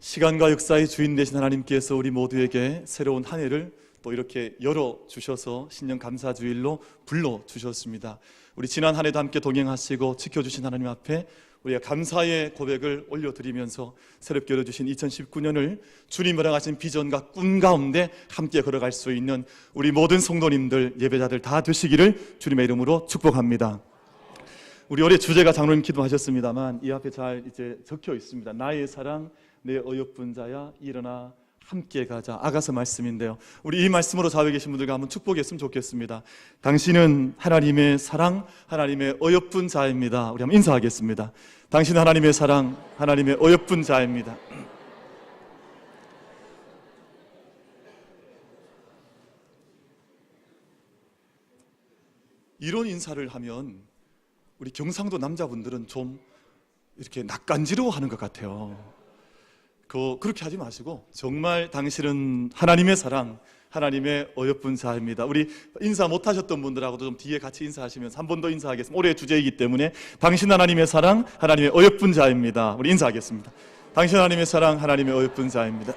시간과 역사의 주인 되신 하나님께서 우리 모두에게 새로운 한 해를 또 이렇게 열어주셔서 신년 감사주일로 불러주셨습니다. 우리 지난 한 해도 함께 동행하시고 지켜주신 하나님 앞에 우리가 감사의 고백을 올려드리면서 새롭게 열어주신 2019년을 주님을 향하신 비전과 꿈 가운데 함께 걸어갈 수 있는 우리 모든 성도님들, 예배자들 다 되시기를 주님의 이름으로 축복합니다. 우리 올해 주제가 장로님 기도하셨습니다만 이 앞에 잘 이제 적혀 있습니다. 나의 사랑 내 어여쁜 자야 일어나 함께 가자. 아가서 말씀인데요, 우리 이 말씀으로 좌우에 계신 분들과 한번 축복했으면 좋겠습니다. 당신은 하나님의 사랑, 하나님의 어여쁜 자입니다. 우리 한번 인사하겠습니다. 당신 하나님의 사랑, 하나님의 어여쁜 자입니다. 이런 인사를 하면 우리 경상도 남자분들은 좀 이렇게 낯간지러워하는 것 같아요. 그렇게 하지 마시고 정말 당신은 하나님의 사랑, 하나님의 어여쁜 자입니다. 우리 인사 못하셨던 분들하고도 좀 뒤에 같이 인사하시면서 한 번 더 인사하겠습니다. 올해의 주제이기 때문에 당신 하나님의 사랑, 하나님의 어여쁜 자입니다. 우리 인사하겠습니다. 당신 하나님의 사랑, 하나님의 어여쁜 자입니다.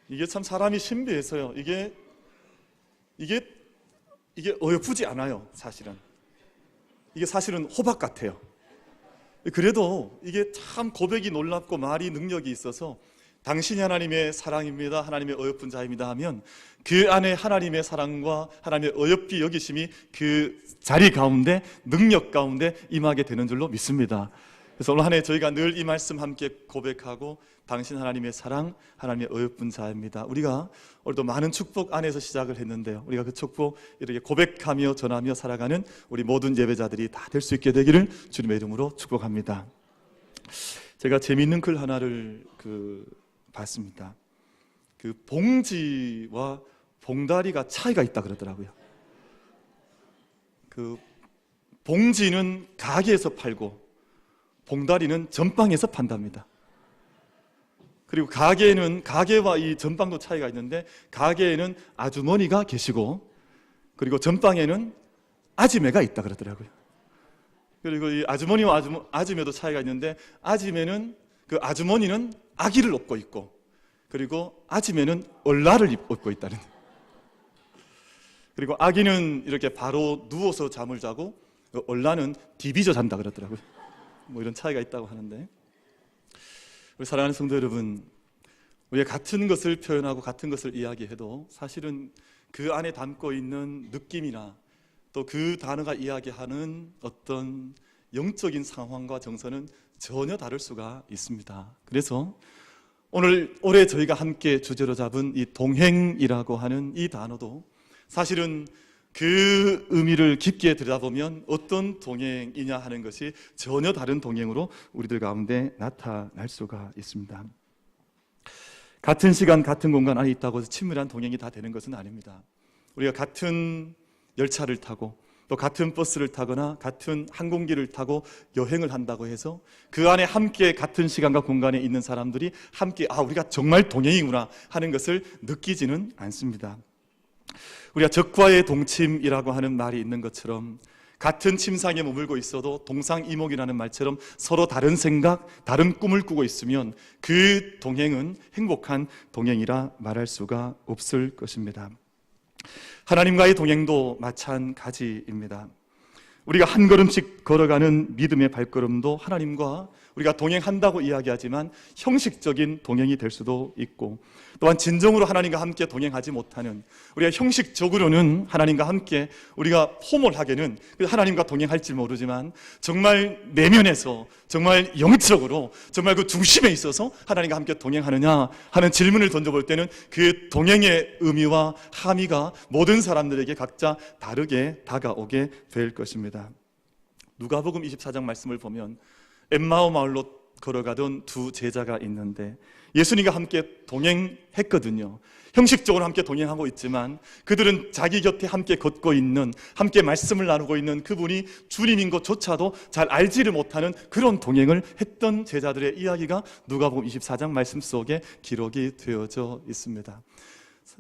이게 참 사람이 신비해서요, 이게 어여쁘지 않아요. 이게 사실은 호박 같아요. 그래도 이게 참 고백이 놀랍고 말이 능력이 있어서 당신이 하나님의 사랑입니다, 하나님의 어여쁜 자입니다 하면 그 안에 하나님의 사랑과 하나님의 어여삐 여기심이 그 자리 가운데, 능력 가운데 임하게 되는 줄로 믿습니다. 그래서 오늘 한 해 저희가 늘 이 말씀 함께 고백하고 당신 하나님의 사랑, 하나님의 어여쁜 자입니다. 우리가 오늘도 많은 축복 안에서 시작을 했는데요, 우리가 그 축복 이렇게 고백하며 전하며 살아가는 우리 모든 예배자들이 다 될 수 있게 되기를 주님의 이름으로 축복합니다. 제가 재미있는 글 하나를 봤습니다. 봉지와 봉다리가 차이가 있다 그러더라고요. 봉지는 가게에서 팔고 봉다리는 전방에서 판답니다. 그리고 가게와 이 전방도 차이가 있는데, 가게에는 아주머니가 계시고 그리고 전방에는 아지매가 있다 그러더라고요. 그리고 이 아주머니와 아지매도 차이가 있는데, 그 아주머니는 아기를 업고 있고 그리고 아지매는 얼라를 업고 있다는. 그리고 아기는 이렇게 바로 누워서 잠을 자고 얼라는 디비져 잔다 그러더라고요. 뭐 이런 차이가 있다고 하는데, 우리 사랑하는 성도 여러분, 우리가 같은 것을 표현하고 같은 것을 이야기해도 사실은 그 안에 담고 있는 느낌이나 또 그 단어가 이야기하는 어떤 영적인 상황과 정서는 전혀 다를 수가 있습니다. 그래서 올해 저희가 함께 주제로 잡은 이 동행이라고 하는 이 단어도 사실은 그 의미를 깊게 들여다보면 어떤 동행이냐 하는 것이 전혀 다른 동행으로 우리들 가운데 나타날 수가 있습니다. 같은 시간, 같은 공간 안에 있다고 해서 친밀한 동행이 다 되는 것은 아닙니다. 우리가 같은 열차를 타고 또 같은 버스를 타거나 같은 항공기를 타고 여행을 한다고 해서 그 안에 함께 같은 시간과 공간에 있는 사람들이 함께 우리가 정말 동행이구나 하는 것을 느끼지는 않습니다. 우리가 적과의 동침이라고 하는 말이 있는 것처럼 같은 침상에 머물고 있어도 동상이몽이라는 말처럼 서로 다른 생각, 다른 꿈을 꾸고 있으면 그 동행은 행복한 동행이라 말할 수가 없을 것입니다. 하나님과의 동행도 마찬가지입니다. 우리가 한 걸음씩 걸어가는 믿음의 발걸음도 하나님과 우리가 동행한다고 이야기하지만 형식적인 동행이 될 수도 있고, 또한 진정으로 하나님과 함께 동행하지 못하는, 우리가 형식적으로는 하나님과 함께 우리가 포멀하게는 하나님과 동행할지 모르지만 정말 내면에서 정말 영적으로 정말 그 중심에 있어서 하나님과 함께 동행하느냐 하는 질문을 던져볼 때는 그 동행의 의미와 함의가 모든 사람들에게 각자 다르게 다가오게 될 것입니다. 누가복음 24장 말씀을 보면 엠마오 마을로 걸어가던 두 제자가 있는데 예수님과 함께 동행했거든요. 형식적으로 함께 동행하고 있지만 그들은 자기 곁에 함께 걷고 있는, 함께 말씀을 나누고 있는 그분이 주님인 것조차도 잘 알지를 못하는 그런 동행을 했던 제자들의 이야기가 누가복음 24장 말씀 속에 기록이 되어져 있습니다.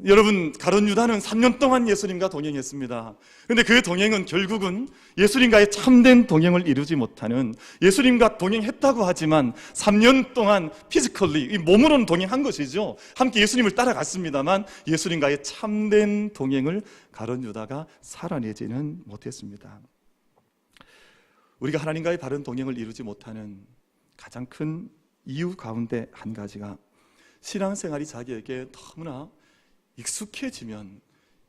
여러분, 가룟 유다는 3년 동안 예수님과 동행했습니다. 그런데 그 동행은 결국은 예수님과의 참된 동행을 이루지 못하는, 예수님과 동행했다고 하지만 3년 동안 피지컬리, 몸으로는 동행한 것이죠. 함께 예수님을 따라갔습니다만 예수님과의 참된 동행을 가룟 유다가 살아내지는 못했습니다. 우리가 하나님과의 바른 동행을 이루지 못하는 가장 큰 이유 가운데 한 가지가, 신앙생활이 자기에게 너무나 익숙해지면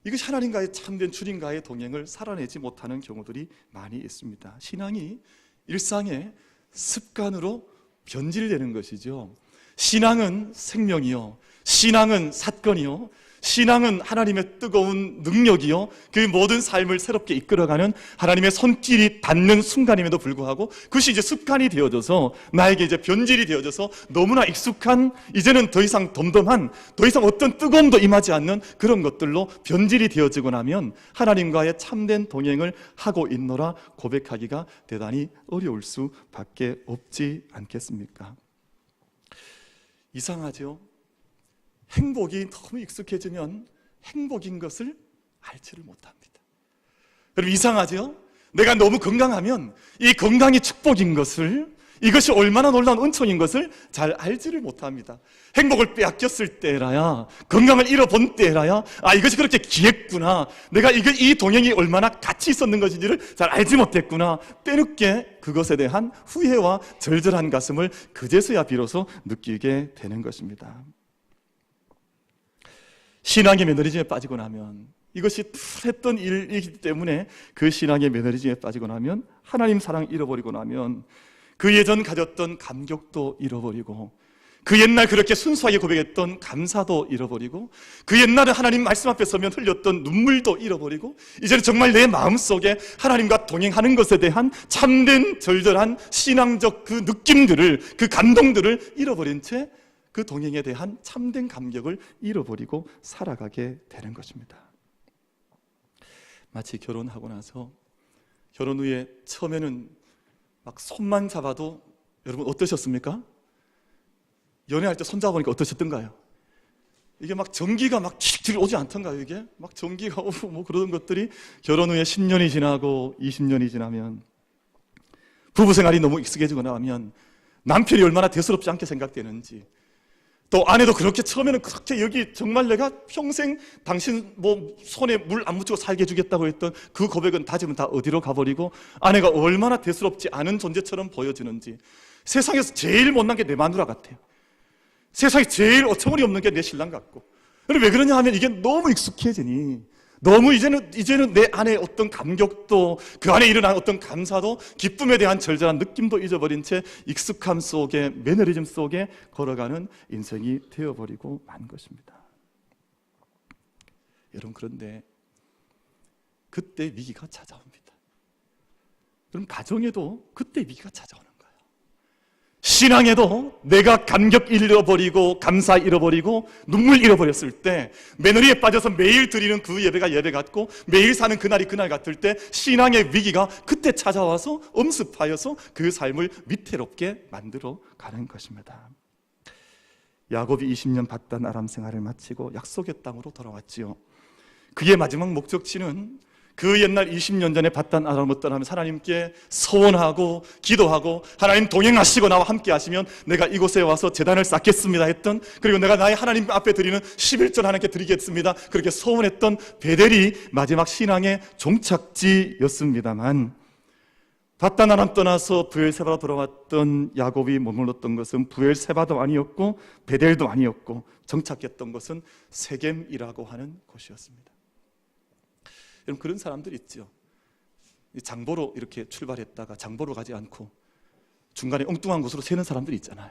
이것이 하나님과의 참된 주님과의 동행을 살아내지 못하는 경우들이 많이 있습니다. 신앙이 일상의 습관으로 변질되는 것이죠. 신앙은 생명이요, 신앙은 사건이요, 신앙은 하나님의 뜨거운 능력이요, 그 모든 삶을 새롭게 이끌어가는 하나님의 손길이 닿는 순간임에도 불구하고 그것이 이제 습관이 되어져서 나에게 이제 변질이 되어져서 너무나 익숙한, 이제는 더 이상 덤덤한, 더 이상 어떤 뜨거움도 임하지 않는 그런 것들로 변질이 되어지고 나면 하나님과의 참된 동행을 하고 있노라 고백하기가 대단히 어려울 수밖에 없지 않겠습니까? 이상하죠? 행복이 너무 익숙해지면 행복인 것을 알지를 못합니다. 그럼 이상하죠? 내가 너무 건강하면 이 건강이 축복인 것을, 이것이 얼마나 놀라운 은총인 것을 잘 알지를 못합니다. 행복을 빼앗겼을 때라야, 건강을 잃어본 때라야, 아, 이것이 그렇게 귀했구나, 내가 이 동행이 얼마나 가치 있었는 것인지를 잘 알지 못했구나, 때늦게 그것에 대한 후회와 절절한 가슴을 그제서야 비로소 느끼게 되는 것입니다. 신앙의 매너리즘에 빠지고 나면, 이것이 툴했던 일이기 때문에 그 신앙의 매너리즘에 빠지고 나면, 하나님 사랑 잃어버리고 나면 그 예전 가졌던 감격도 잃어버리고, 그 옛날 그렇게 순수하게 고백했던 감사도 잃어버리고, 그 옛날에 하나님 말씀 앞에 서면 흘렸던 눈물도 잃어버리고, 이제는 정말 내 마음속에 하나님과 동행하는 것에 대한 참된 절절한 신앙적 그 느낌들을, 그 감동들을 잃어버린 채 그 동행에 대한 참된 감격을 잃어버리고 살아가게 되는 것입니다. 마치 결혼하고 나서, 결혼 후에 처음에는 막 손만 잡아도, 여러분 어떠셨습니까? 연애할 때 손 잡으니까 어떠셨던가요? 이게 막 전기가 막 칙 오지 않던가요? 이게 막 전기가 오고 뭐 그러던 것들이 결혼 후에 10년이 지나고 20년이 지나면, 부부 생활이 너무 익숙해지고 나면 남편이 얼마나 대수롭지 않게 생각되는지, 또 아내도 그렇게 처음에는 그렇게 여기 정말 내가 평생 당신 뭐 손에 물 안 묻히고 살게 해주겠다고 했던 그 고백은 다짐은 다 어디로 가버리고, 아내가 얼마나 대수롭지 않은 존재처럼 보여지는지, 세상에서 제일 못난 게 내 마누라 같아요. 세상에 제일 어처구니 없는 게 내 신랑 같고. 왜 그러냐 하면 이게 너무 익숙해지니, 너무 이제는 내 안에 어떤 감격도, 그 안에 일어난 어떤 감사도, 기쁨에 대한 절절한 느낌도 잊어버린 채 익숙함 속에, 매너리즘 속에 걸어가는 인생이 되어버리고 만 것입니다. 여러분, 그런데 그때 위기가 찾아옵니다. 그럼 가정에도 그때 위기가 찾아오는 거예요. 신앙에도 내가 감격 잃어버리고 감사 잃어버리고 눈물 잃어버렸을 때, 매너리에 빠져서 매일 드리는 그 예배가 예배 같고 매일 사는 그날이 그날 같을 때, 신앙의 위기가 그때 찾아와서 엄습하여서 그 삶을 위태롭게 만들어 가는 것입니다. 야곱이 20년 밧단 아람 생활을 마치고 약속의 땅으로 돌아왔지요. 그의 마지막 목적지는 그 옛날 20년 전에 밧단 아람으로 떠나면 하나님께 서원하고 기도하고, 하나님 동행하시고 나와 함께 하시면 내가 이곳에 와서 제단을 쌓겠습니다 했던, 그리고 내가 나의 하나님 앞에 드리는 11절 하나님께 드리겠습니다, 그렇게 소원했던 베델이 마지막 신앙의 종착지였습니다만, 밧단 아람 떠나서 브엘세바로 돌아왔던 야곱이 머물렀던 것은 브엘세바도 아니었고 베델도 아니었고, 정착했던 것은 세겜이라고 하는 곳이었습니다. 여러분, 그런 사람들 있죠. 장보러 이렇게 출발했다가 장보러 가지 않고 중간에 엉뚱한 곳으로 새는 사람들이 있잖아요.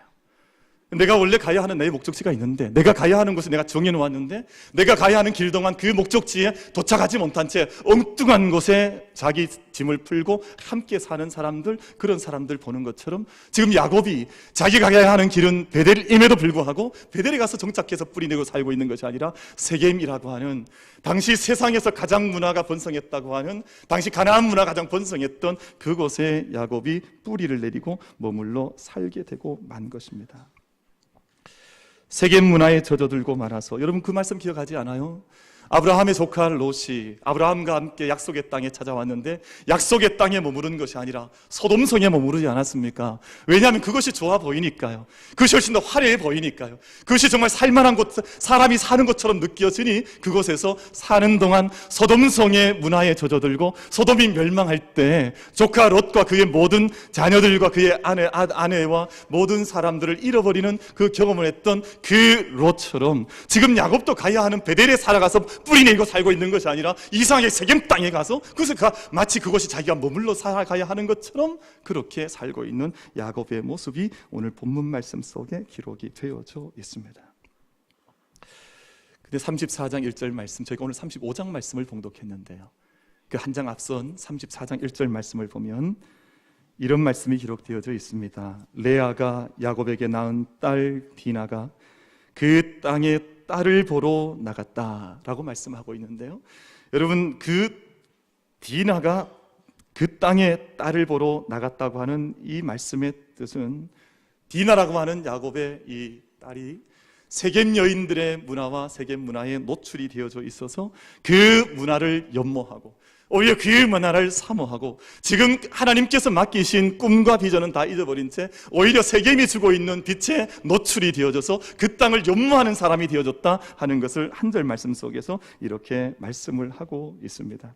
내가 원래 가야 하는 내 목적지가 있는데, 내가 가야 하는 곳을 내가 정해놓았는데, 내가 가야 하는 길 동안 그 목적지에 도착하지 못한 채 엉뚱한 곳에 자기 짐을 풀고 함께 사는 사람들, 그런 사람들 보는 것처럼 지금 야곱이 자기가 가야 하는 길은 베델임에도 불구하고 베델에 가서 정착해서 뿌리내고 살고 있는 것이 아니라 세겜이라고 하는, 당시 세상에서 가장 문화가 번성했다고 하는, 당시 가나안 문화가 가장 번성했던 그곳에 야곱이 뿌리를 내리고 머물러 살게 되고 만 것입니다. 세겜 문화에 젖어들고 말아서, 여러분 그 말씀 기억하지 않아요? 아브라함의 조카 롯이 아브라함과 함께 약속의 땅에 찾아왔는데 약속의 땅에 머무른 것이 아니라 소돔성에 머무르지 않았습니까? 왜냐하면 그것이 좋아 보이니까요. 그것이 훨씬 더 화려해 보이니까요. 그것이 정말 살만한 곳, 사람이 사는 것처럼 느껴지니 그곳에서 사는 동안 소돔성의 문화에 젖어들고, 소돔이 멸망할 때 조카 롯과 그의 모든 자녀들과 그의 아내와 모든 사람들을 잃어버리는 그 경험을 했던 그 롯처럼 지금 야곱도 가야 하는 베델에 살아가서 뿌리 내리고 살고 있는 것이 아니라 이상하게 세겜 땅에 가서 마치 그것이 자기가 머물러 살아가야 하는 것처럼 그렇게 살고 있는 야곱의 모습이 오늘 본문 말씀 속에 기록이 되어져 있습니다. 근데 34장 1절 말씀, 저희가 오늘 35장 말씀을 봉독했는데요, 그 한 장 앞선 34장 1절 말씀을 보면 이런 말씀이 기록되어져 있습니다. 레아가 야곱에게 낳은 딸 디나가 그 땅에 딸을 보러 나갔다라고 말씀하고 있는데요, 여러분 그 디나가 그 땅에 딸을 보러 나갔다고 하는 이 말씀의 뜻은, 디나라고 하는 야곱의 이 딸이 세겜 여인들의 문화와 세겜 문화에 노출이 되어져 있어서 그 문화를 연모하고 오히려 그 문화를 사모하고 지금 하나님께서 맡기신 꿈과 비전은 다 잊어버린 채 오히려 세겜이 주고 있는 빛에 노출이 되어져서 그 땅을 연모하는 사람이 되어졌다 하는 것을 한 절 말씀 속에서 이렇게 말씀을 하고 있습니다.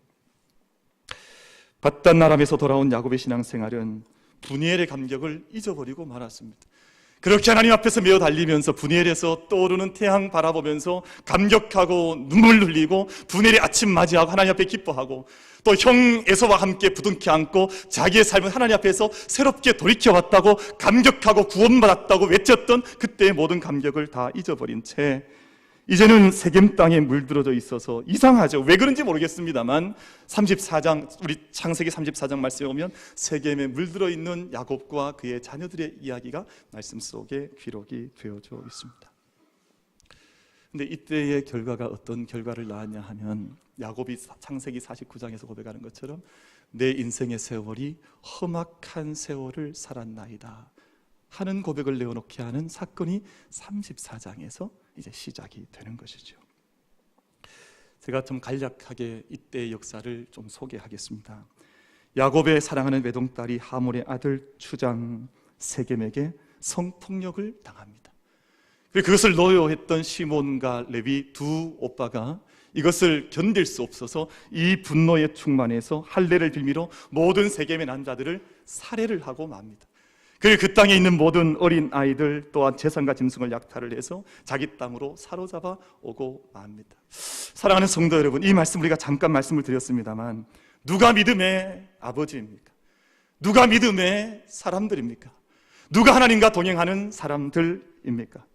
바단 아람에서 돌아온 야곱의 신앙생활은 브니엘의 감격을 잊어버리고 말았습니다. 그렇게 하나님 앞에서 메어 달리면서 브니엘에서 떠오르는 태양 바라보면서 감격하고 눈물 흘리고 브니엘의 아침 맞이하고 하나님 앞에 기뻐하고 또 형 에서와 함께 부둥켜 안고 자기의 삶은 하나님 앞에서 새롭게 돌이켜왔다고 감격하고 구원받았다고 외쳤던 그때의 모든 감격을 다 잊어버린 채 이제는 세겜 땅에 물들어져 있어서 이상하죠. 왜 그런지 모르겠습니다만 34장, 우리 창세기 34장 말씀에 보면 세겜에 물들어 있는 야곱과 그의 자녀들의 이야기가 말씀 속에 기록이 되어져 있습니다. 근데 이때의 결과가 어떤 결과를 낳았냐 하면, 야곱이 창세기 49장에서 고백하는 것처럼 내 인생의 세월이 험악한 세월을 살았나이다 하는 고백을 내어놓게 하는 사건이 34장에서 이제 시작이 되는 것이죠. 제가 좀 간략하게 이때의 역사를 좀 소개하겠습니다. 야곱의 사랑하는 외동딸이 하몰의 아들 추장 세겜에게 성폭력을 당합니다. 그리고 그것을 노여했던 시몬과 레위 두 오빠가 이것을 견딜 수 없어서 이 분노에 충만해서 할례를 빌미로 모든 세겜의 남자들을 살해를 하고 맙니다. 그리고 그 땅에 있는 모든 어린 아이들 또한 재산과 짐승을 약탈을 해서 자기 땅으로 사로잡아 오고 맙니다. 사랑하는 성도 여러분, 이 말씀 우리가 잠깐 말씀을 드렸습니다만 누가 믿음의 아버지입니까? 누가 믿음의 사람들입니까? 누가 하나님과 동행하는 사람들입니까?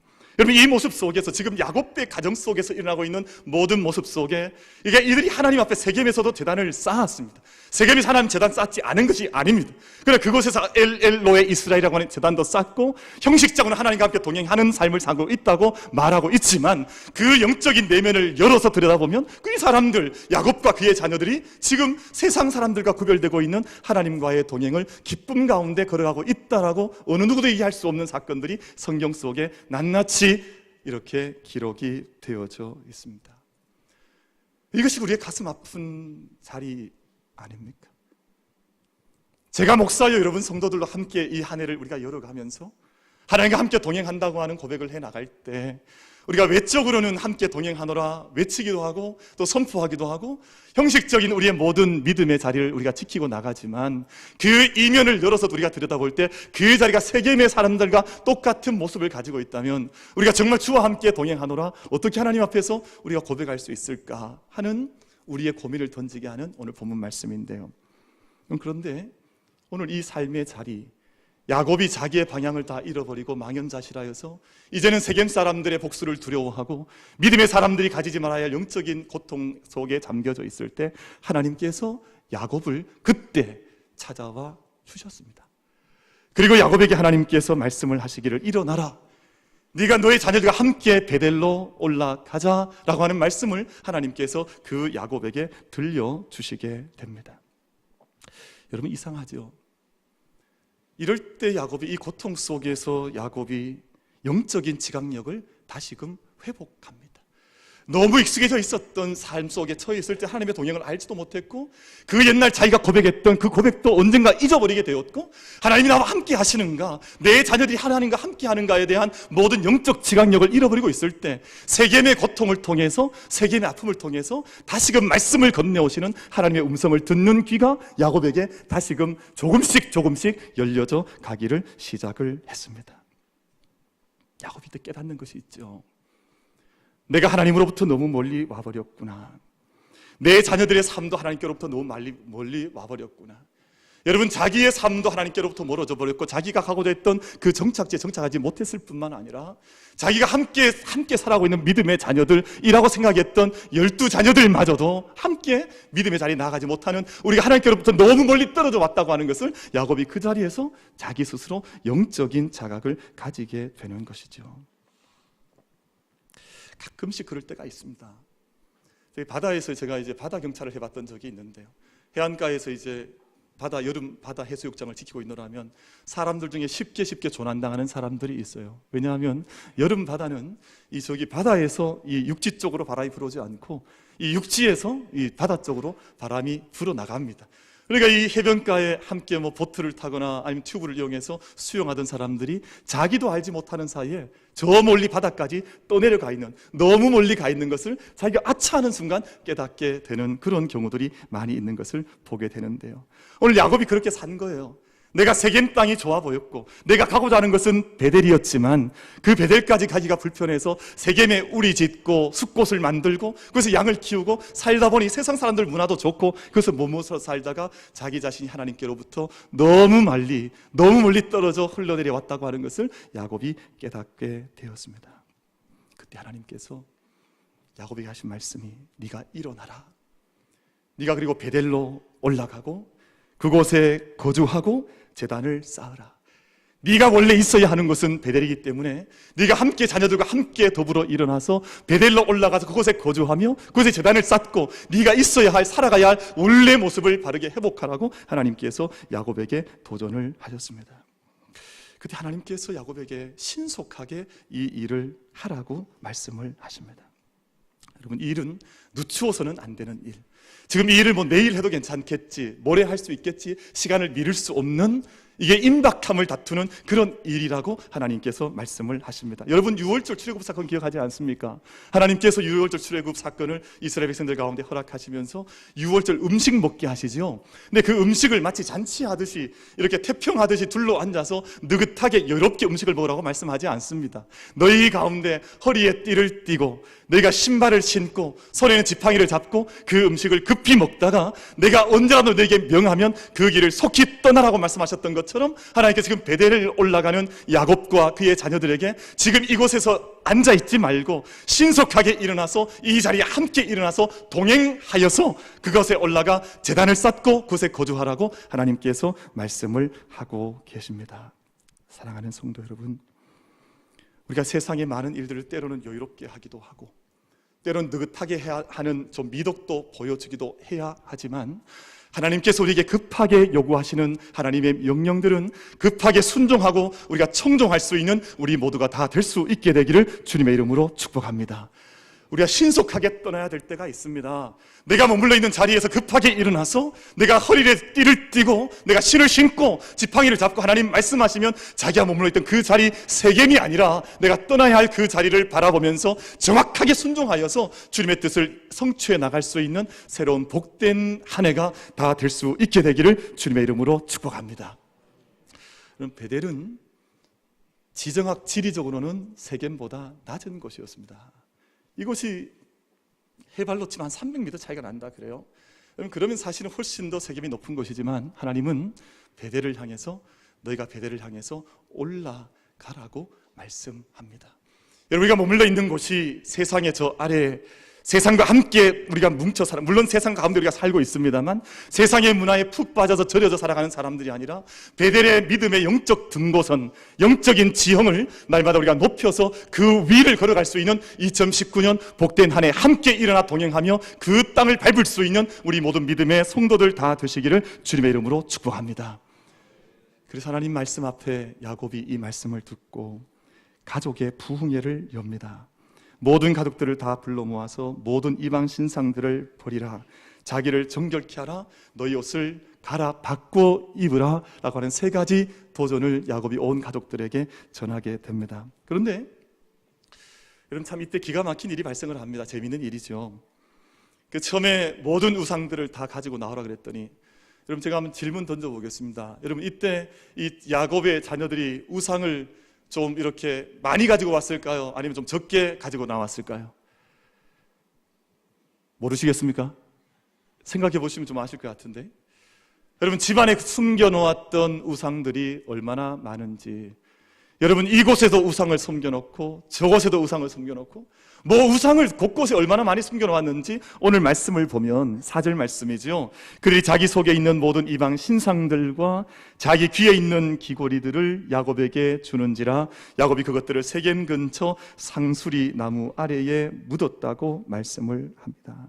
여러분, 이 모습 속에서 지금 야곱의 가정 속에서 일어나고 있는 모든 모습 속에 이게 이들이 하나님 앞에 세겜에서도 제단을 쌓았습니다. 세겜에서 하나님 제단 쌓지 않은 것이 아닙니다. 그러나 그곳에서 엘로에 이스라엘이라고 하는 제단도 쌓고 형식적으로 하나님과 함께 동행하는 삶을 살고 있다고 말하고 있지만 그 영적인 내면을 열어서 들여다보면 그 사람들, 야곱과 그의 자녀들이 지금 세상 사람들과 구별되고 있는 하나님과의 동행을 기쁨 가운데 걸어가고 있다라고 어느 누구도 얘기할 수 없는 사건들이 성경 속에 낱낱이 이렇게 기록이 되어져 있습니다. 이것이 우리의 가슴 아픈 자리 아닙니까? 제가 목사여 여러분 성도들로 함께 이 한 해를 우리가 열어가면서 하나님과 함께 동행한다고 하는 고백을 해 나갈 때 우리가 외적으로는 함께 동행하노라 외치기도 하고 또 선포하기도 하고 형식적인 우리의 모든 믿음의 자리를 우리가 지키고 나가지만 그 이면을 열어서 우리가 들여다볼 때 그 자리가 세겜의 사람들과 똑같은 모습을 가지고 있다면 우리가 정말 주와 함께 동행하노라 어떻게 하나님 앞에서 우리가 고백할 수 있을까 하는 우리의 고민을 던지게 하는 오늘 본문 말씀인데요. 그런데 오늘 이 삶의 자리, 야곱이 자기의 방향을 다 잃어버리고 망연자실하여서 이제는 세겜 사람들의 복수를 두려워하고 믿음의 사람들이 가지지 말아야 할 영적인 고통 속에 잠겨져 있을 때 하나님께서 야곱을 그때 찾아와 주셨습니다. 그리고 야곱에게 하나님께서 말씀을 하시기를 일어나라, 네가 너의 자녀들과 함께 베델로 올라가자라고 하는 말씀을 하나님께서 그 야곱에게 들려주시게 됩니다. 여러분, 이상하죠? 이럴 때 야곱이 이 고통 속에서 야곱이 영적인 지각력을 다시금 회복합니다. 너무 익숙해져 있었던 삶 속에 처해 있을 때 하나님의 동행을 알지도 못했고, 그 옛날 자기가 고백했던 그 고백도 언젠가 잊어버리게 되었고, 하나님이 나와 함께 하시는가, 내 자녀들이 하나님과 함께 하는가에 대한 모든 영적 지각력을 잃어버리고 있을 때, 세겜의 고통을 통해서, 세겜의 아픔을 통해서 다시금 말씀을 건네오시는 하나님의 음성을 듣는 귀가 야곱에게 다시금 조금씩 열려져 가기를 시작을 했습니다. 야곱이 또 깨닫는 것이 있죠. 내가 하나님으로부터 너무 멀리 와버렸구나. 내 자녀들의 삶도 하나님께로부터 너무 멀리 와버렸구나. 여러분, 자기의 삶도 하나님께로부터 멀어져 버렸고, 자기가 가고자 했던 그 정착지에 정착하지 못했을 뿐만 아니라, 자기가 함께 살아가고 있는 믿음의 자녀들이라고 생각했던 12자녀들마저도 함께 믿음의 자리에 나아가지 못하는, 우리가 하나님께로부터 너무 멀리 떨어져 왔다고 하는 것을 야곱이 그 자리에서 자기 스스로 영적인 자각을 가지게 되는 것이죠. 가끔씩 그럴 때가 있습니다. 저희 바다에서 제가 이제 바다 경찰을 해봤던 적이 있는데요. 해안가에서 이제 여름 바다 해수욕장을 지키고 있노라면 사람들 중에 쉽게 조난당하는 사람들이 있어요. 왜냐하면 여름 바다는 저기 바다에서 이 육지 쪽으로 바람이 불어오지 않고, 이 육지에서 이 바다 쪽으로 바람이 불어 나갑니다. 그러니까 이 해변가에 함께 보트를 타거나 아니면 튜브를 이용해서 수영하던 사람들이 자기도 알지 못하는 사이에 저 멀리 바다까지 떠내려가 있는, 너무 멀리 가 있는 것을 자기가 아차하는 순간 깨닫게 되는 그런 경우들이 많이 있는 것을 보게 되는데요. 오늘 야곱이 그렇게 산 거예요. 내가 세겜 땅이 좋아 보였고, 내가 가고자 하는 것은 베델이었지만, 그 베델까지 가기가 불편해서 세겜에 우리 짓고 숫곳을 만들고 그래서 양을 키우고 살다 보니 세상 사람들 문화도 좋고, 그래서 머무서 살다가 자기 자신이 하나님께로부터 너무 멀리 떨어져 흘러내려 왔다고 하는 것을 야곱이 깨닫게 되었습니다. 그때 하나님께서 야곱에게 하신 말씀이, 네가 일어나라. 네가 그리고 베델로 올라가고 그곳에 거주하고 제단을 쌓으라. 네가 원래 있어야 하는 곳은 베델이기 때문에 네가 함께 자녀들과 함께 더불어 일어나서 베델로 올라가서 그곳에 거주하며 그곳에 제단을 쌓고 네가 있어야 할, 살아가야 할 원래 모습을 바르게 회복하라고 하나님께서 야곱에게 도전을 하셨습니다. 그때 하나님께서 야곱에게 신속하게 이 일을 하라고 말씀을 하십니다. 여러분, 이 일은 늦추어서는 안 되는 일, 지금 이 일을 내일 해도 괜찮겠지, 모레 할 수 있겠지, 시간을 미룰 수 없는, 이게 임박함을 다투는 그런 일이라고 하나님께서 말씀을 하십니다. 여러분, 유월절 출애굽 사건 기억하지 않습니까? 하나님께서 유월절 출애굽 사건을 이스라엘 백성들 가운데 허락하시면서 유월절 음식 먹게 하시죠. 근데 그 음식을 마치 잔치하듯이 이렇게 태평하듯이 둘러 앉아서 느긋하게 여롭게 음식을 먹으라고 말씀하지 않습니다. 너희 가운데 허리에 띠를 띠고 너희가 신발을 신고 손에는 지팡이를 잡고 그 음식을 급히 먹다가 내가 언제라도 너에게 명하면 그 길을 속히 떠나라고 말씀하셨던 것처럼, 하나님께서 지금 베델을 올라가는 야곱과 그의 자녀들에게 지금 이곳에서 앉아있지 말고 신속하게 일어나서 이 자리에 함께 일어나서 동행하여서 그것에 올라가 제단을 쌓고 그곳에 거주하라고 하나님께서 말씀을 하고 계십니다. 사랑하는 성도 여러분, 우리가 세상의 많은 일들을 때로는 여유롭게 하기도 하고 때로는 느긋하게 해야 하는 좀 미덕도 보여주기도 해야 하지만, 하나님께서 우리에게 급하게 요구하시는 하나님의 명령들은 급하게 순종하고 우리가 청종할 수 있는 우리 모두가 다 될 수 있게 되기를 주님의 이름으로 축복합니다. 우리가 신속하게 떠나야 될 때가 있습니다. 내가 머물러 있는 자리에서 급하게 일어나서 내가 허리에 띠를 띠고 내가 신을 신고 지팡이를 잡고 하나님 말씀하시면 자기가 머물러 있던 그 자리, 세겜이 아니라 내가 떠나야 할 그 자리를 바라보면서 정확하게 순종하여서 주님의 뜻을 성취해 나갈 수 있는 새로운 복된 한 해가 다 될 수 있게 되기를 주님의 이름으로 축복합니다. 그럼 베델은 지정학 지리적으로는 세겜보다 낮은 곳이었습니다. 이곳이 해발로 치면 한 300m 차이가 난다 그래요. 그러면 사실은 훨씬 더 세겜이 높은 곳이지만, 하나님은 베델을 향해서, 너희가 베델을 향해서 올라가라고 말씀합니다. 여러분, 우리가 머물러 있는 곳이 세상의 저 아래, 세상과 함께 우리가 뭉쳐 살아, 물론 세상 가운데 우리가 살고 있습니다만 세상의 문화에 푹 빠져서 절여져 살아가는 사람들이 아니라 베델의 믿음의 영적 등고선, 영적인 지형을 날마다 우리가 높여서 그 위를 걸어갈 수 있는 2019년 복된 한 해 함께 일어나 동행하며 그 땅을 밟을 수 있는 우리 모든 믿음의 성도들 다 되시기를 주님의 이름으로 축복합니다. 그래서 하나님 말씀 앞에 야곱이 이 말씀을 듣고 가족의 부흥회를 엽니다. 모든 가족들을 다 불러 모아서 모든 이방 신상들을 버리라, 자기를 정결케 하라, 너희 옷을 갈아 바꿔 입으라 라고 하는 세 가지 도전을 야곱이 온 가족들에게 전하게 됩니다. 그런데 여러분, 참 이때 기가 막힌 일이 발생을 합니다. 재미있는 일이죠. 그 처음에 모든 우상들을 다 가지고 나오라 그랬더니, 여러분 제가 한번 질문 던져보겠습니다. 여러분, 이때 이 야곱의 자녀들이 우상을 좀 이렇게 많이 가지고 왔을까요? 아니면 좀 적게 가지고 나왔을까요? 모르시겠습니까? 생각해 보시면 좀 아실 것 같은데, 여러분 집안에 숨겨놓았던 우상들이 얼마나 많은지, 여러분 이곳에도 우상을 숨겨놓고 저곳에도 우상을 숨겨놓고 뭐 우상을 곳곳에 얼마나 많이 숨겨놓았는지 오늘 말씀을 보면 4절 말씀이죠. 그들이 자기 속에 있는 모든 이방 신상들과 자기 귀에 있는 귀고리들을 야곱에게 주는지라, 야곱이 그것들을 세겜 근처 상수리 나무 아래에 묻었다고 말씀을 합니다.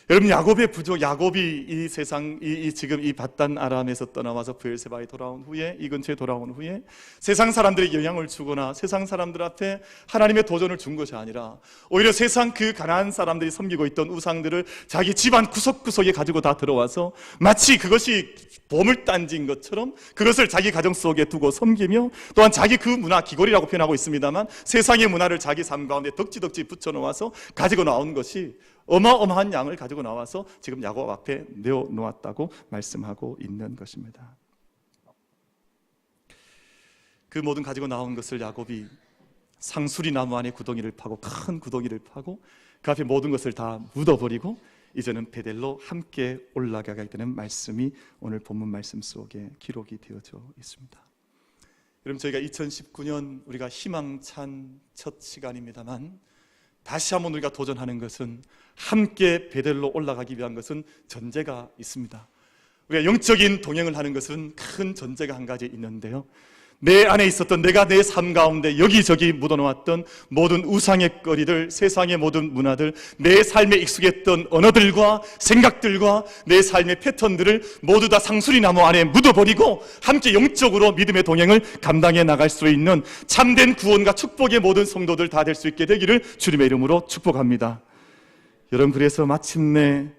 여러분, 야곱의 부족, 야곱이 이 세상, 지금 이 밧단 아람에서 떠나와서 브엘세바에 돌아온 후에, 이 근처에 돌아온 후에 세상 사람들에게 영향을 주거나 세상 사람들 앞에 하나님의 도전을 준 것이 아니라, 오히려 세상 그 가나안 사람들이 섬기고 있던 우상들을 자기 집안 구석구석에 가지고 다 들어와서 마치 그것이 보물단지인 것처럼 그것을 자기 가정 속에 두고 섬기며, 또한 자기 그 문화, 기골이라고 표현하고 있습니다만 세상의 문화를 자기 삶 가운데 덕지덕지 붙여놓아서 가지고 나온 것이 어마어마한 양을 가지고 나와서 지금 야곱 앞에 내어놓았다고 말씀하고 있는 것입니다. 그 모든 가지고 나온 것을 야곱이 상수리 나무 안에 구덩이를 파고, 큰 구덩이를 파고 그 앞에 모든 것을 다 묻어버리고 이제는 베델로 함께 올라가게 되는 말씀이 오늘 본문 말씀 속에 기록이 되어져 있습니다. 여러분, 저희가 2019년 우리가 희망찬 첫 시간입니다만, 다시 한번 우리가 도전하는 것은, 함께 베델로 올라가기 위한 것은 전제가 있습니다. 우리가 영적인 동행을 하는 것은 큰 전제가 한 가지 있는데요, 내 안에 있었던, 내가 내 삶 가운데 여기저기 묻어놓았던 모든 우상의 거리들, 세상의 모든 문화들, 내 삶에 익숙했던 언어들과 생각들과 내 삶의 패턴들을 모두 다 상수리 나무 안에 묻어버리고 함께 영적으로 믿음의 동행을 감당해 나갈 수 있는 참된 구원과 축복의 모든 성도들 다 될 수 있게 되기를 주님의 이름으로 축복합니다. 여러분, 그래서 마침내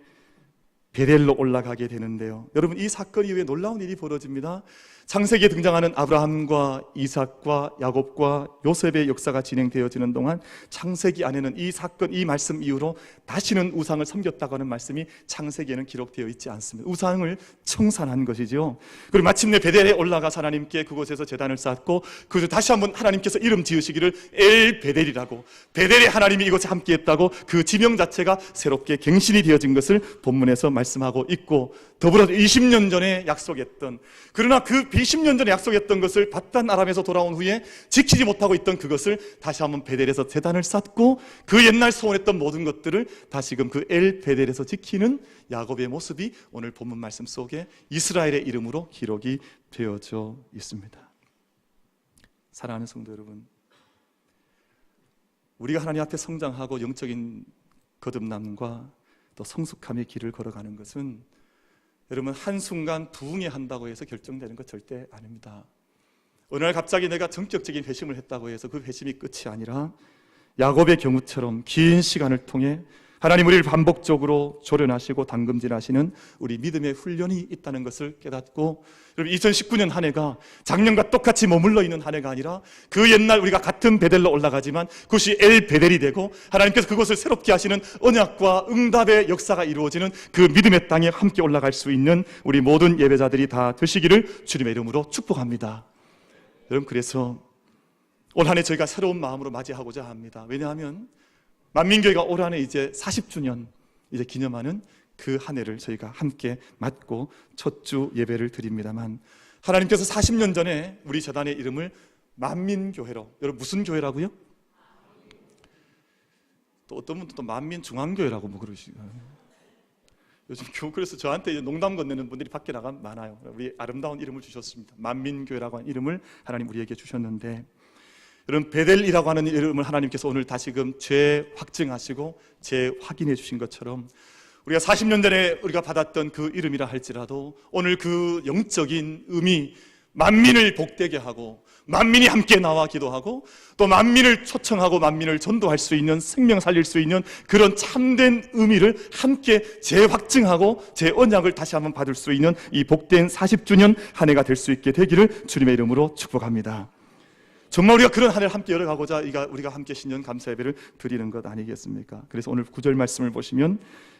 베델로 올라가게 되는데요, 여러분 이 사건 이후에 놀라운 일이 벌어집니다. 창세기에 등장하는 아브라함과 이삭과 야곱과 요셉의 역사가 진행되어지는 동안 창세기 안에는 이 사건, 이 말씀 이후로 다시는 우상을 섬겼다고 하는 말씀이 창세기에는 기록되어 있지 않습니다. 우상을 청산한 것이죠. 그리고 마침내 베델에 올라가서 하나님께 그곳에서 제단을 쌓고, 그래서 다시 한번 하나님께서 이름 지으시기를 엘 베델이라고, 베델에 하나님이 이곳에 함께했다고 그 지명 자체가 새롭게 갱신이 되어진 것을 본문에서 말씀하고 있고, 더불어 20년 전에 약속했던, 그러나 그 20년 전에 약속했던 것을 밧단 아람에서 돌아온 후에 지키지 못하고 있던 그것을 다시 한번 베델에서 제단을 쌓고 그 옛날 소원했던 모든 것들을 다시금 그 엘 베델에서 지키는 야곱의 모습이 오늘 본문 말씀 속에 이스라엘의 이름으로 기록이 되어져 있습니다. 사랑하는 성도 여러분, 우리가 하나님 앞에 성장하고 영적인 거듭남과 또 성숙함의 길을 걸어가는 것은 여러분 한순간 부흥해 한다고 해서 결정되는 것 절대 아닙니다. 어느 날 갑자기 내가 전격적인 회심을 했다고 해서 그 회심이 끝이 아니라 야곱의 경우처럼 긴 시간을 통해 하나님 우리를 반복적으로 조련하시고 당금질하시는 우리 믿음의 훈련이 있다는 것을 깨닫고, 여러분 2019년 한 해가 작년과 똑같이 머물러 있는 한 해가 아니라 그 옛날 우리가 같은 베델로 올라가지만 그것이 엘 베델이 되고 하나님께서 그것을 새롭게 하시는 언약과 응답의 역사가 이루어지는 그 믿음의 땅에 함께 올라갈 수 있는 우리 모든 예배자들이 다 되시기를 주님의 이름으로 축복합니다. 여러분, 그래서 올 한 해 저희가 새로운 마음으로 맞이하고자 합니다. 왜냐하면 만민교회가 올 한 해 이제 40주년 이제 기념하는 그 한 해를 저희가 함께 맞고 첫 주 예배를 드립니다만, 하나님께서 40년 전에 우리 재단의 이름을 만민교회로, 여러분 무슨 교회라고요? 또 어떤 분도 또 만민중앙교회라고 뭐 그러시잖아요. 요즘 그래서 저한테 농담 건네는 분들이 밖에 나가면 많아요. 우리 아름다운 이름을 주셨습니다. 만민교회라고 하는 이름을 하나님 우리에게 주셨는데, 여러분 베델이라고 하는 이름을 하나님께서 오늘 다시금 재확증하시고 재확인해 주신 것처럼 우리가 40년 전에 우리가 받았던 그 이름이라 할지라도 오늘 그 영적인 의미, 만민을 복되게 하고 만민이 함께 나와 기도하고 또 만민을 초청하고 만민을 전도할 수 있는, 생명 살릴 수 있는 그런 참된 의미를 함께 재확증하고 재언약을 다시 한번 받을 수 있는 이 복된 40주년 한 해가 될 수 있게 되기를 주님의 이름으로 축복합니다. 정말 우리가 그런 한 해를 함께 열어가고자 우리가 함께 신년 감사 예배를 드리는 것 아니겠습니까? 그래서 오늘 9절 말씀을 보시면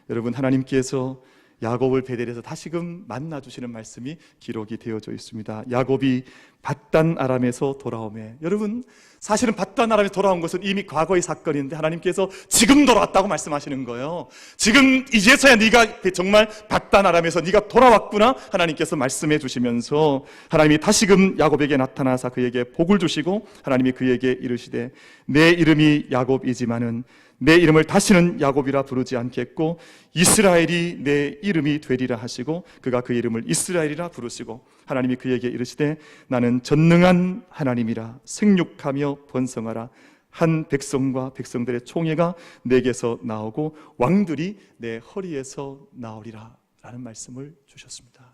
여러분, 하나님께서 야곱을 베델에서 다시금 만나주시는 말씀이 기록이 되어져 있습니다. 야곱이 밧단 아람에서 돌아오매. 여러분, 사실은 밧단 아람에서 돌아온 것은 이미 과거의 사건인데 하나님께서 지금 돌아왔다고 말씀하시는 거예요. 지금 이제서야 네가 정말 밧단 아람에서 네가 돌아왔구나 하나님께서 말씀해 주시면서 하나님이 다시금 야곱에게 나타나사 그에게 복을 주시고 하나님이 그에게 이르시되 내 이름이 야곱이지만은 내 이름을 다시는 야곱이라 부르지 않겠고 이스라엘이 내 이름이 되리라 하시고 그가 그 이름을 이스라엘이라 부르시고 하나님이 그에게 이르시되 나는 전능한 하나님이라 생육하며 번성하라 한 백성과 백성들의 총회가 내게서 나오고 왕들이 내 허리에서 나오리라 라는 말씀을 주셨습니다.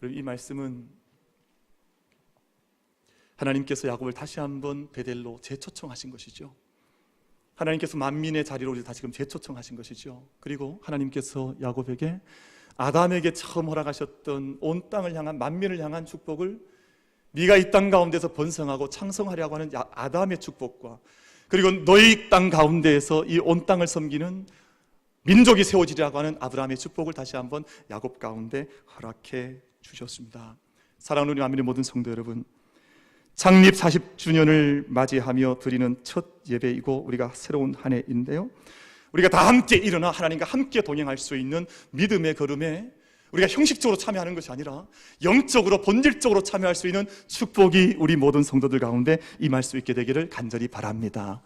이 말씀은 하나님께서 야곱을 다시 한번 베델로 재초청하신 것이죠. 하나님께서 만민의 자리로 다시금 재초청하신 것이죠. 그리고 하나님께서 야곱에게 아담에게 처음 허락하셨던 온 땅을 향한, 만민을 향한 축복을 네가 이 땅 가운데서 번성하고 창성하려고 하는 아담의 축복과 그리고 너희 땅 가운데에서 이 온 땅을 섬기는 민족이 세워지려고 하는 아브라함의 축복을 다시 한번 야곱 가운데 허락해 주셨습니다. 사랑하는 우리 만민의 모든 성도 여러분, 창립 40주년을 맞이하며 드리는 첫 예배이고 우리가 새로운 한 해인데요, 우리가 다 함께 일어나 하나님과 함께 동행할 수 있는 믿음의 걸음에 우리가 형식적으로 참여하는 것이 아니라 영적으로 본질적으로 참여할 수 있는 축복이 우리 모든 성도들 가운데 임할 수 있게 되기를 간절히 바랍니다.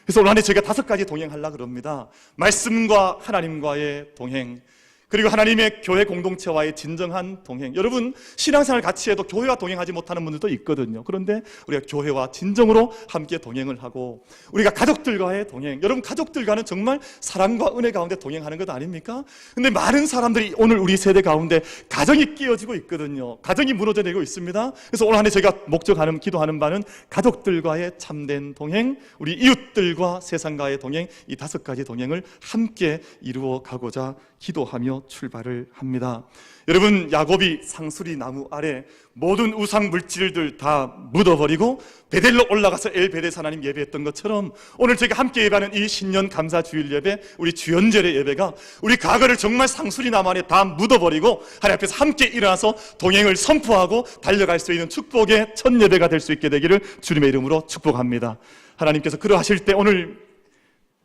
그래서 오늘 한 해 저희가 5가지 동행하려고 그럽니다. 말씀과 하나님과의 동행, 그리고 하나님의 교회 공동체와의 진정한 동행. 여러분, 신앙생활 같이 해도 교회와 동행하지 못하는 분들도 있거든요. 그런데 우리가 교회와 진정으로 함께 동행을 하고 우리가 가족들과의 동행, 여러분 가족들과는 정말 사랑과 은혜 가운데 동행하는 것 아닙니까? 근데 많은 사람들이 오늘 우리 세대 가운데 가정이 깨어지고 있거든요. 가정이 무너져 내고 있습니다. 그래서 오늘 한 해 제가 목적하는, 기도하는 바는 가족들과의 참된 동행, 우리 이웃들과 세상과의 동행, 이 5가지 동행을 함께 이루어 가고자 기도하며 출발을 합니다. 여러분, 야곱이 상수리 나무 아래 모든 우상 물질들 다 묻어버리고 베델로 올라가서 엘베데스 하나님 예배했던 것처럼 오늘 저희가 함께 예배하는 이 신년 감사 주일 예배, 우리 주연절의 예배가 우리 과거를 정말 상수리 나무 안에 다 묻어버리고 하나님 앞에서 함께 일어나서 동행을 선포하고 달려갈 수 있는 축복의 첫 예배가 될 수 있게 되기를 주님의 이름으로 축복합니다. 하나님께서 그러하실 때 오늘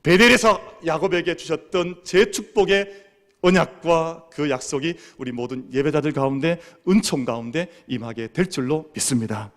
베델에서 야곱에게 주셨던 제 축복의 언약과 그 약속이 우리 모든 예배자들 가운데, 은총 가운데 임하게 될 줄로 믿습니다.